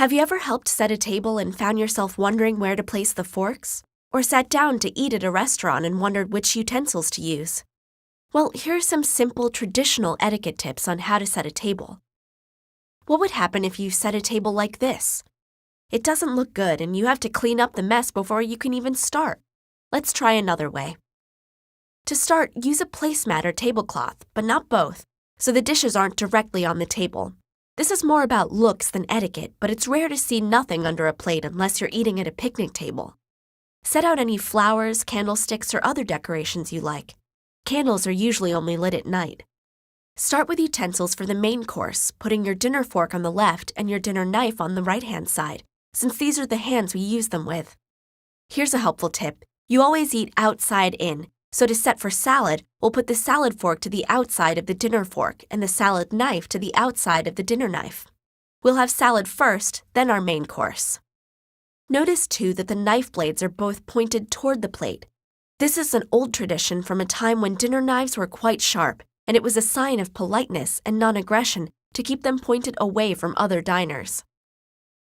Have you ever helped set a table and found yourself wondering where to place the forks? Or sat down to eat at a restaurant and wondered which utensils to use? Well, here are some simple traditional etiquette tips on how to set a table. What would happen if you set a table like this? It doesn't look good and you have to clean up the mess before you can even start. Let's try another way. To start, use a placemat or tablecloth, but not both, so the dishes aren't directly on the table. This is more about looks than etiquette, but it's rare to see nothing under a plate unless you're eating at a picnic table. Set out any flowers, candlesticks, or other decorations you like. Candles are usually only lit at night. Start with utensils for the main course, putting your dinner fork on the left and your dinner knife on the right-hand side, since these are the hands we use them with. Here's a helpful tip. You always eat outside in, so to set for salad, we'll put the salad fork to the outside of the dinner fork and the salad knife to the outside of the dinner knife. We'll have salad first, then our main course. Notice, too, that the knife blades are both pointed toward the plate. This is an old tradition from a time when dinner knives were quite sharp, and it was a sign of politeness and non-aggression to keep them pointed away from other diners.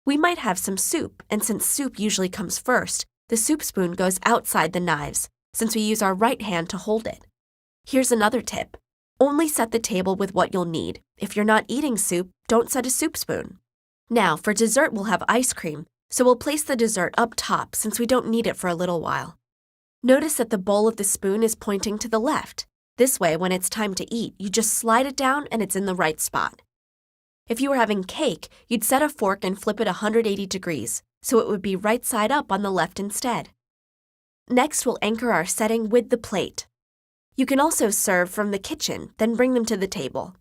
We might have some soup, and since soup usually comes first, the soup spoon goes outside the knives, since we use our right hand to hold it. Here's another tip. Only set the table with what you'll need. If you're not eating soup, don't set a soup spoon. Now, for dessert we'll have ice cream, so we'll place the dessert up top since we don't need it for a little while. Notice that the bowl of the spoon is pointing to the left. This way, when it's time to eat, you just slide it down and it's in the right spot. If you were having cake, you'd set a fork and flip it 180 degrees, so it would be right side up on the left instead. Next, we'll anchor our setting with the plate. You can also serve from the kitchen, then bring them to the table.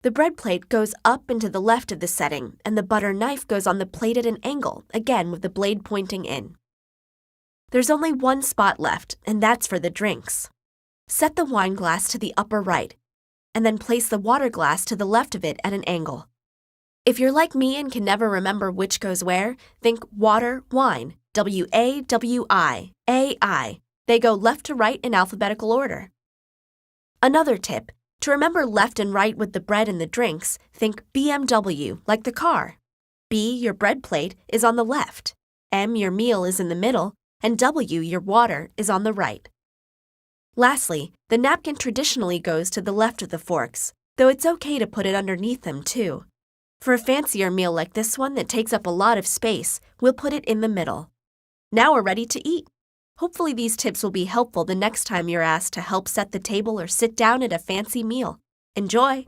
The bread plate goes up and to the left of the setting, and the butter knife goes on the plate at an angle, again with the blade pointing in. There's only one spot left, and that's for the drinks. Set the wine glass to the upper right, and then place the water glass to the left of it at an angle. If you're like me and can never remember which goes where, think water, wine, W-A-W-I, A-I. They go left to right in alphabetical order. Another tip, to remember left and right with the bread and the drinks, think BMW, like the car. B, your bread plate, is on the left. M, your meal, is in the middle, and W, your water, is on the right. Lastly, the napkin traditionally goes to the left of the forks, though it's okay to put it underneath them too. For a fancier meal like this one that takes up a lot of space, we'll put it in the middle. Now we're ready to eat. Hopefully these tips will be helpful the next time you're asked to help set the table or sit down at a fancy meal. Enjoy!